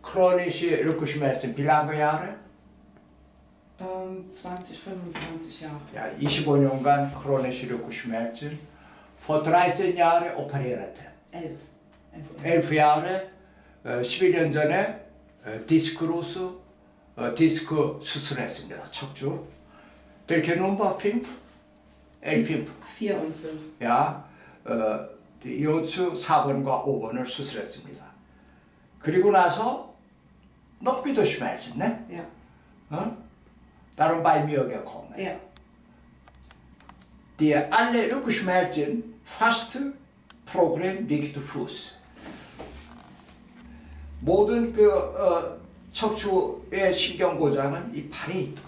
chronische Rückenschmerzen, wie lange Jahre? 20, 25 Jahre. Ja, 25년간 chronische Rückenschmerzen. Vor 13 Jahren operiert. 11. 11 Jahre, 11년 전에 디스크 수술했습니다. 척추. Welche Nummer? 5? 5. 4 und 5. 야, 요추 4번과 5번을 수술했습니다. 그리고 나서 noch wieder Schmerzen, ne? Ja. Darum bei mir gekommen. Ja. Die alle Rückenschmerzen, fast Problem liegt Fuß. 모든 척추의 신경 고장은 이 발에 있다고.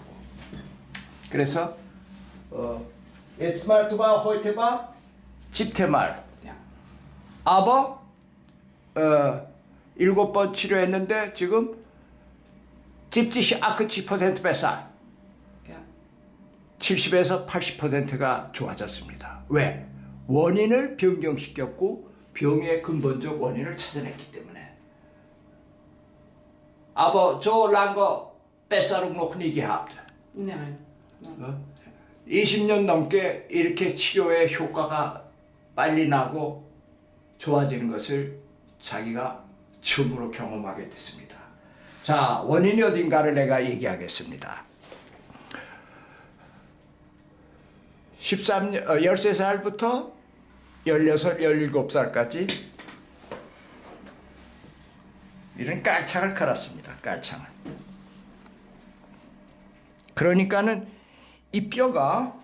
그래서 jetzt mal du war heute war 7태 말. Ja. Aber 7번 치료했는데 지금 70% besser. Ja. 70에서 80%가 좋아졌습니다. 왜? 원인을 변경시켰고 병의 근본적 원인을 찾아냈기 때문에. Aber so lange Besserung noch nie gehabt. Nein. 20년 넘게 이렇게 치료의 효과가 빨리 나고 좋아지는 것을 자기가 처음으로 경험하게 됐습니다. 자, 원인이 어딘가를 내가 얘기하겠습니다. 13살부터 16, 17살까지 이런 깔창을 갈았습니다. 깔창을. 그러니까는 이 뼈가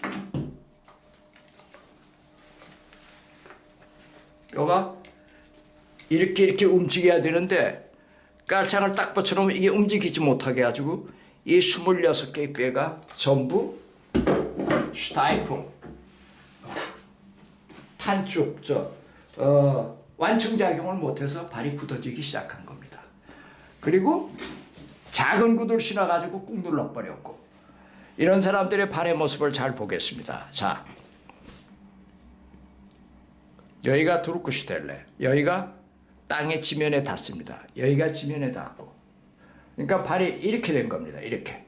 이렇게 움직여야 되는데 깔창을 딱 붙여놓으면 이게 움직이지 못하게 해가지고 이 26개의 뼈가 전부 슈타이풍 탄축 완충작용을 못해서 발이 굳어지기 시작한 겁니다. 그리고 작은 구두를 신어가지고 꾹 눌러버렸고 이런 사람들의 발의 모습을 잘 보겠습니다. 자, 여기가 두르크슈텔레, 여기가 땅의 지면에 닿습니다. 여기가 지면에 닿고, 그러니까 발이 이렇게 된 겁니다. 이렇게.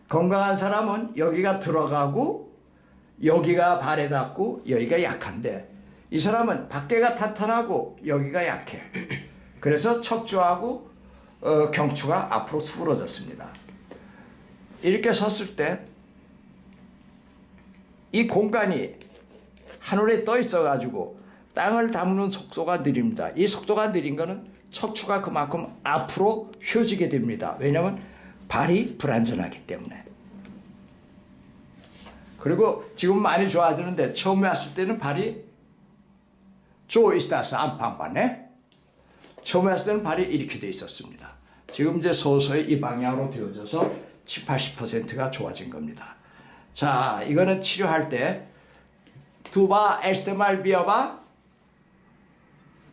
건강한 사람은 여기가 들어가고 여기가 발에 닿고 여기가 약한데 이 사람은 밖에가 탄탄하고 여기가 약해. 그래서 척추하고 경추가 앞으로 수그러졌습니다. 이렇게 섰을 때 이 공간이 하늘에 떠 있어가지고 땅을 담는 속도가 느립니다. 이 속도가 느린 거는 척추가 그만큼 앞으로 휘어지게 됩니다. 왜냐하면 발이 불안전하기 때문에. 그리고 지금 많이 좋아지는데 처음에 왔을 때는 발이 조이스타스 안판반에 처음에 왔을 때는 발이 이렇게 돼 있었습니다. 지금 이제 서서히 이 방향으로 되어져서 70, 80%가 좋아진 겁니다. 자, 이거는 치료할 때 두바 에스테말 비어바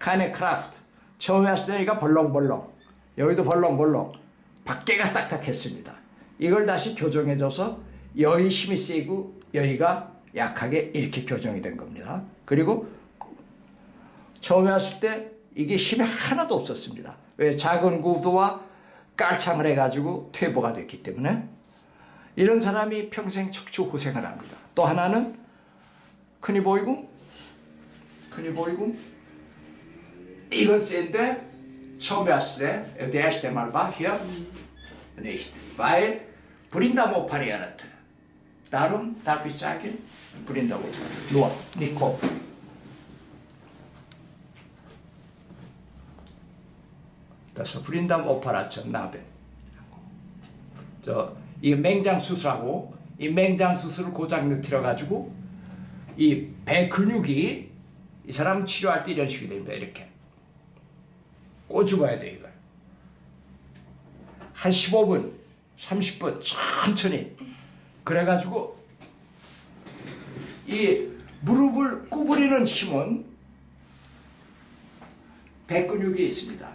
카네 크라프트 처음에 왔을 때 여기가 벌렁벌렁 여기도 벌렁벌렁 밖에가 딱딱했습니다. 이걸 다시 교정해줘서 여기 힘이 세고 여기가 약하게 이렇게 교정이 된 겁니다. 그리고 처음에 왔을 때 이게 힘이 하나도 없었습니다. 왜? 작은 구두와 깔창을 해가지고 퇴보가 됐기 때문에. 이런 사람이 평생 척추 고생을 합니다. 또 하나는 큰이 보이고 이건 센데 처음에 왔을 때 der erste Mal war hier nicht, weil Blinddarmoperiert. Darum darf ich sagen, Blinddarm, nur nicht Kopf. Das Blinddarmoperation Narbe. 이 맹장 수술하고 이 맹장 수술을 고장 들어가지고 이 배 근육이 이 사람 치료할 때 이런 식이 됩니다. 이렇게 꼬집어야 돼 이걸. 한 15분, 30분 천천히. 그래가지고 이 무릎을 구부리는 힘은 배 근육이 있습니다.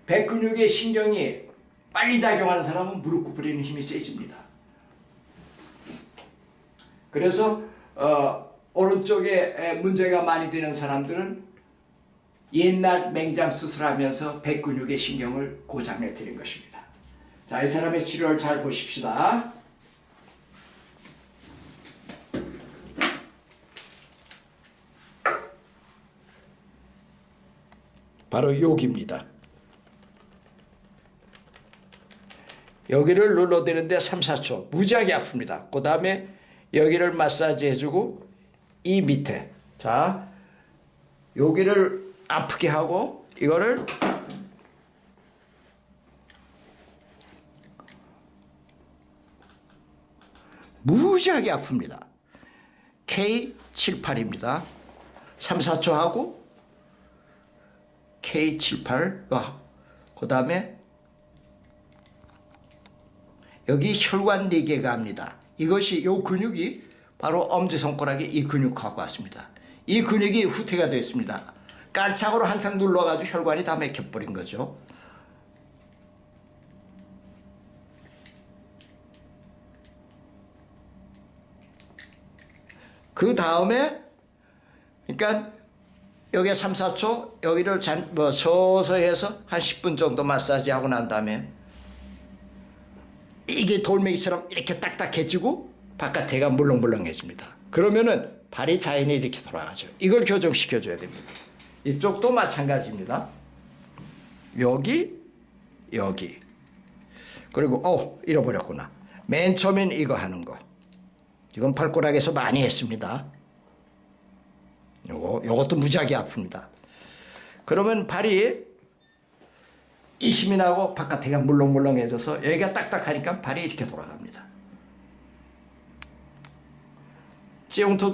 배 근육의 신경이 빨리 작용하는 사람은 무릎 구부리는 힘이 세집니다. 그래서 오른쪽에 문제가 많이 되는 사람들은 옛날 맹장 수술하면서 배 근육의 신경을 고장내 드린 것입니다. 자, 이 사람의 치료를 잘 보십시다. 바로 여기입니다. 여기를 눌러드리는데 3, 4초 무지하게 아픕니다. 그 다음에 여기를 마사지 해주고 이 밑에, 자 여기를 아프게 하고 이거를 무지하게 아픕니다. K78입니다. 3, 4초 하고 K78, 그 다음에 여기 혈관 4개가 합니다. 이것이 요 근육이 바로 엄지손가락에 이 근육하고 같습니다. 이 근육이 후퇴가 됐습니다. 깔창으로 항상 눌러가지고 혈관이 다 막혀버린 거죠. 그 다음에 그러니까 여기에 3, 4초 여기를 서서히 해서 한 10분 정도 마사지 하고 난 다음에 이게 돌멩이처럼 이렇게 딱딱해지고 바깥에가 물렁물렁해집니다. 그러면은 발이 자연히 이렇게 돌아가죠. 이걸 교정시켜줘야 됩니다. 이쪽도 마찬가지입니다. 여기 그리고 잃어버렸구나. 맨 처음엔 이거 하는 거. 이건 발가락에서 많이 했습니다. 요것도 무지하게 아픕니다. 그러면 발이 이 힘이 나고 바깥에가 물렁물렁해져서 여기가 딱딱하니까 발이 이렇게 돌아갑니다. Zeunter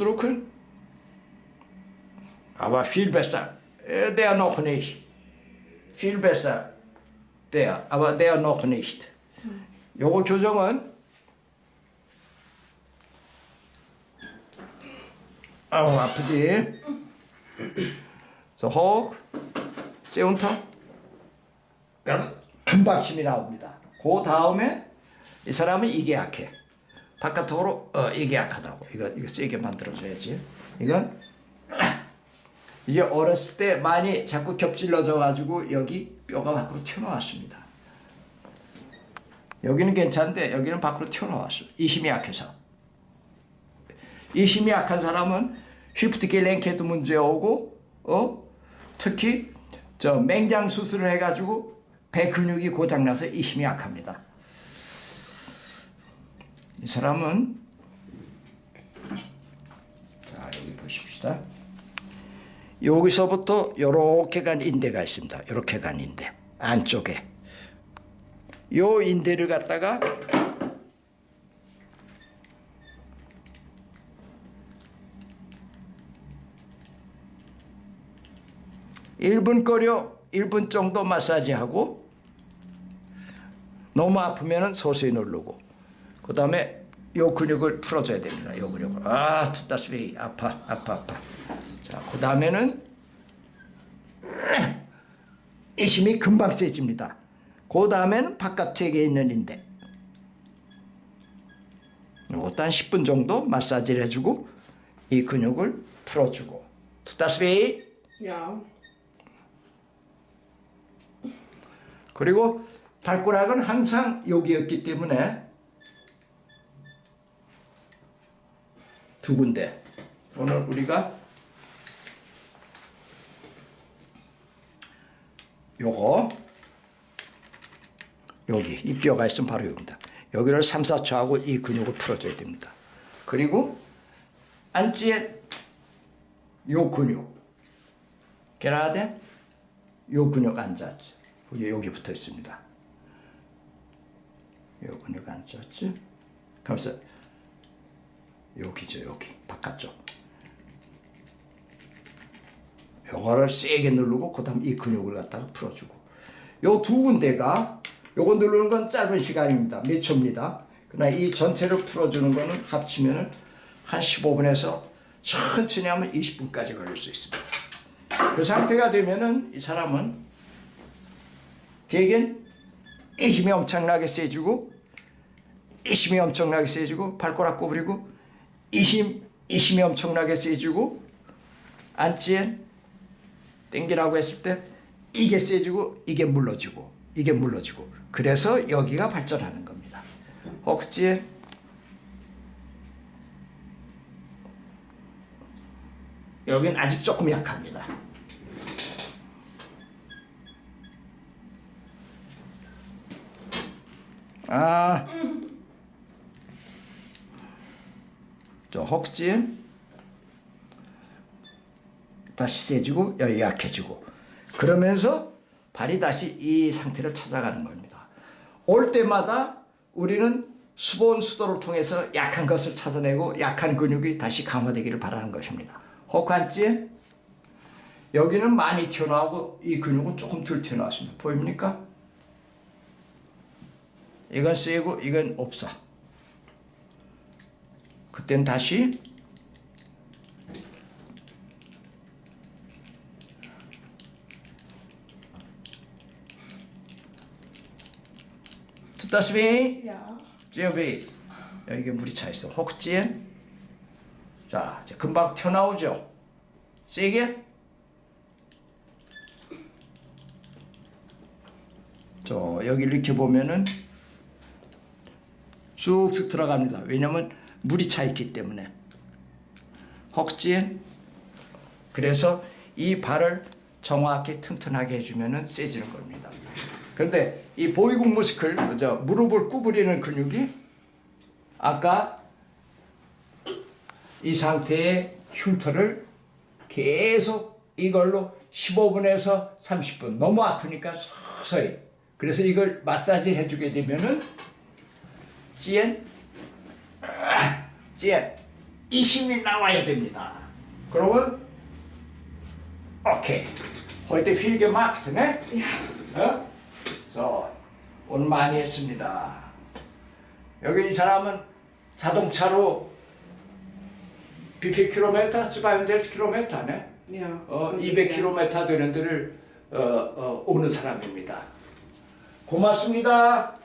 aber viel besser. Der noch nicht. Viel besser. Der, aber der noch nicht. 요거 교정은 아프지? So hoch. Zeunter. 그럼 금방 힘이 나옵니다. 그 다음에 이 사람은 이게 약해. 바깥으로 이게 약하다고. 이거 세게 만들어줘야지. 이건 이게 어렸을 때 많이 자꾸 겹질러져 가지고 여기 뼈가 밖으로 튀어나왔습니다. 여기는 괜찮은데 여기는 밖으로 튀어나왔어. 이 힘이 약해서. 이 힘이 약한 사람은 히프트겔랭케도 문제 오고 특히 맹장 수술을 해가지고 배 근육이 고장나서 이 힘이 약합니다. 이 사람은 자 여기 보십시다. 여기서부터 이렇게 간 인대가 있습니다. 이렇게 간 인대 안쪽에 요 인대를 갖다가 (1분) 1분 정도 마사지하고 너무 아프면은 서서히 누르고 그 다음에 요 근육을 풀어줘야 됩니다. 요 근육을. 투다스비 아파. 자, 그 다음에는 이 힘이 금방 세집니다. 그 다음에는 바깥쪽에 있는 인대. 이것도 한 10분 정도 마사지를 해주고 이 근육을 풀어주고. 투다스비. Ja. 그리고 발가락은 항상 여기였기 때문에 두 군데. 오늘 우리가 요거 여기 이 뼈가 있으면 바로 여기입니다. 여기를 3, 4초 하고 이 근육을 풀어줘야 됩니다. 그리고 안지에 요 근육 게라데 요 근육 앉았죠. 여기 붙어 있습니다. 요 근육 앉았죠. 그러면서 여기죠. 여기 바깥쪽 요거를 세게 누르고 그 다음 이 근육을 갖다가 풀어주고 요 두 군데가 요거 누르는 건 짧은 시간입니다. 몇 초입니다. 그러나 이 전체를 풀어주는 거는 합치면은 한 15분에서 천천히 하면 20분까지 걸릴 수 있습니다. 그 상태가 되면은 이 사람은 대개 이 힘이 엄청나게 세지고 이 힘이 엄청나게 세지고 발가락 구부리고 이 힘이 엄청나게 세지고 안지엔 당기라고 했을 때 이게 세지고 이게 물러지고 이게 물러지고 그래서 여기가 발전하는 겁니다. 혹시 여긴 아직 조금 약합니다. 저 혹지 다시 세지고 여기 약해지고 그러면서 발이 다시 이 상태를 찾아가는 겁니다. 올 때마다 우리는 수본 수도를 통해서 약한 것을 찾아내고 약한 근육이 다시 강화되기를 바라는 것입니다. 혹한지 여기는 많이 튀어나오고 이 근육은 조금 덜 튀어나왔습니다. 보입니까? 이건 세고 이건 없어. 그땐 다시 듣다시비 Ja. 찌어비 여기 물이 차 있어. 혹지 자 이제 금방 튀어나오죠. 세게 저 여기 이렇게 보면은 쑥쑥 들어갑니다. 왜냐면 물이 차 있기 때문에. 혹지 그래서 이 발을 정확히 튼튼하게 해주면은 세지는 겁니다. 그런데 이 보이국 머스클, 무릎을 구부리는 근육이 아까 이 상태의 흉터를 계속 이걸로 15분에서 30분 너무 아프니까 서서히 그래서 이걸 마사지를 해주게 되면은 찌엔 이 힘이 나와야 됩니다. 그러면 오케이 heute viel gemacht, ne? 어? 오늘 많이 했습니다. 여기 이 사람은 자동차로 wie viel Kilometer? 200 Kilometer, ne? Ja. 200km 되는 데를 오는 사람입니다. 고맙습니다.